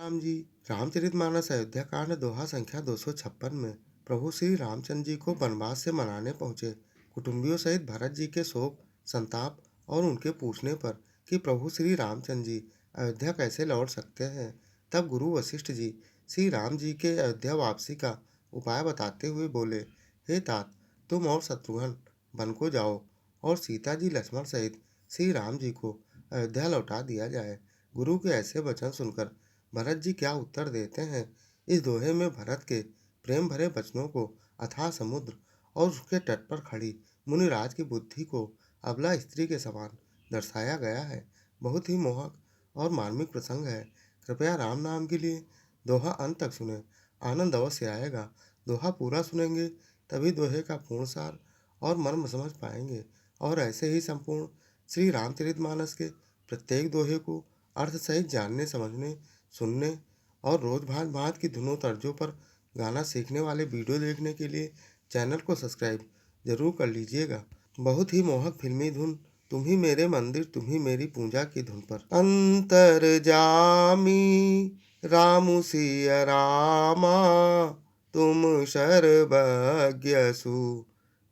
राम जी। रामचरितमानस अयोध्या कांड दोहा संख्या 256 में प्रभु श्री रामचंद्र जी को वनवास से मनाने पहुंचे कुटुंबियों सहित भरत जी के शोक संताप और उनके पूछने पर कि प्रभु श्री रामचंद्र जी अयोध्या कैसे लौट सकते हैं, तब गुरु वशिष्ठ जी श्री राम जी के अयोध्या वापसी का उपाय बताते हुए बोले, हे तात, तुम और शत्रुघ्न वन को जाओ और सीता जी लक्ष्मण सहित श्री राम जी को अयोध्या लौटा दिया जाए। गुरु के ऐसे वचन सुनकर भरत जी क्या उत्तर देते हैं। इस दोहे में भरत के प्रेम भरे वचनों को अथाह समुद्र और उसके तट पर खड़ी मुनिराज की बुद्धि को अबला स्त्री के समान दर्शाया गया है। बहुत ही मोहक और मार्मिक प्रसंग है। कृपया राम नाम के लिए दोहा अंत तक सुने, आनंद अवश्य आएगा। दोहा पूरा सुनेंगे तभी दोहे का पूर्ण सार और मर्म समझ पाएंगे। और ऐसे ही संपूर्ण श्री रामचरितमानस के प्रत्येक दोहे को अर्थ सहित जानने, समझने, सुनने और रोज भांत भांत की धुनों तर्जों पर गाना सीखने वाले वीडियो देखने के लिए चैनल को सब्सक्राइब जरूर कर लीजिएगा। बहुत ही मोहक फिल्मी धुन तुम ही मेरे मंदिर तुम ही मेरी पूजा की धुन पर। अंतर जामी रामु सिया रामा, तुम सर्वज्ञ सु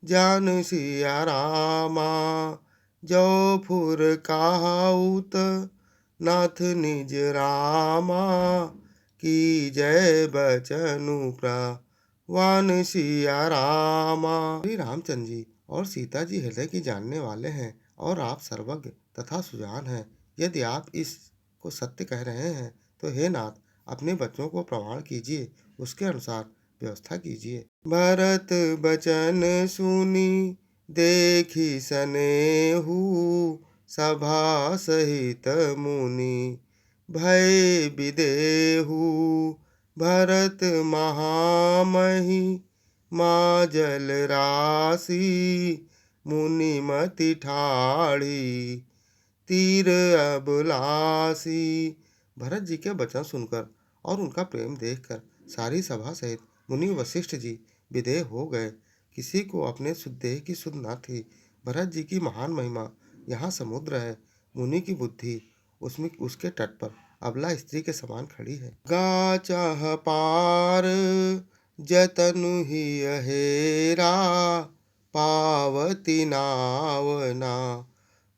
जान सिया रामा। जो फुर कहाउत नाथ निज रामा, की जय बचनु प्रवान सिया रामा। श्री रामचंद्र जी और सीता जी हृदय की जानने वाले हैं और आप सर्वज्ञ तथा सुजान हैं। यदि आप इसको सत्य कह रहे हैं तो हे नाथ, अपने बच्चों को प्रमाण कीजिए, उसके अनुसार व्यवस्था कीजिए। भरत बचन सुनी देखी सनेहु, सभा सहित मुनि भय विदेहु। भरत महामहि माँ जल राशि, मुनिमति ठाड़ी तीर अबलासी। भरत जी के वचन सुनकर और उनका प्रेम देखकर सारी सभा सहित मुनि वशिष्ठ जी विदेह हो गए। किसी को अपने देह की सुध न थी। भरत जी की महान महिमा यहाँ समुद्र है, मुनि की बुद्धि उसमें उसके तट पर अबला स्त्री के समान खड़ी है। गा चाह पार जतनु ही अहेरा, पावती नावना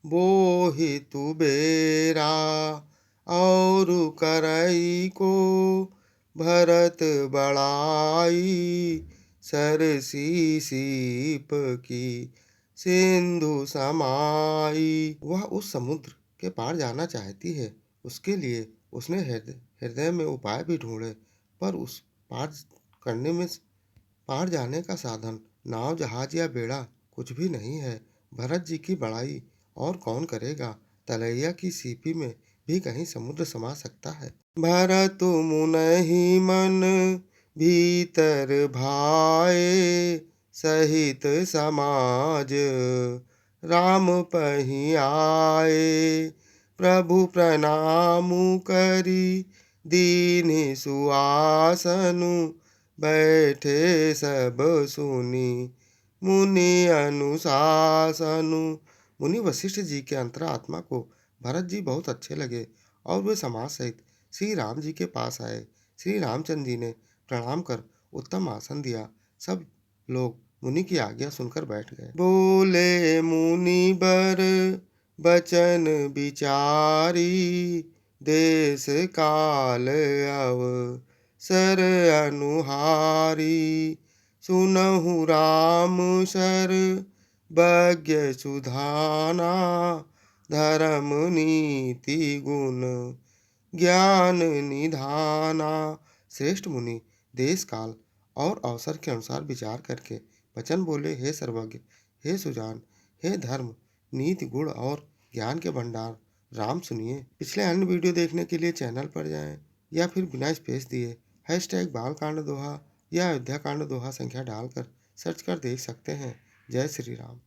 बोहि तु बेरा। और करई को भरत बड़ाई, सरसी सीप की सिंधु समाई। वह उस समुद्र के पार जाना चाहती है, उसके लिए उसने हृदय में उपाय भी ढूंढे, पर उस पार जाने का साधन नाव, जहाज या बेड़ा कुछ भी नहीं है। भरत जी की बड़ाई और कौन करेगा। तलैया की सीपी में भी कहीं समुद्र समा सकता है। भरत मुनहि मन भीतर भाए, सहित समाज राम पही आए। प्रभु प्रणामु करी दीन्हि सुआसनु, बैठे सब सुनी मुनि अनुशासनु। मुनि वशिष्ठ जी के अंतरात्मा को भरत जी बहुत अच्छे लगे और वे समाज सहित श्री राम जी के पास आए। श्री रामचंद्र जी ने प्रणाम कर उत्तम आसन दिया। सब लोग मुनि की आज्ञा सुनकर बैठ गए। बोले मुनि बर बचन विचारी, देश काल अवसर अनुहारी। सुनहु राम सर्वज्ञ सुधाना, धर्म नीति गुण ज्ञान निधाना। श्रेष्ठ मुनि देश काल और अवसर के अनुसार विचार करके वचन बोले, हे सर्वज्ञ, हे सुजान, हे धर्म नीति गुण और ज्ञान के भंडार राम सुनिए। पिछले अन्य वीडियो देखने के लिए चैनल पर जाएं या फिर बिना स्पेस दिए #बालकांड दोहा या अयोध्या कांड दोहा संख्या डालकर सर्च कर देख सकते हैं। जय श्री राम।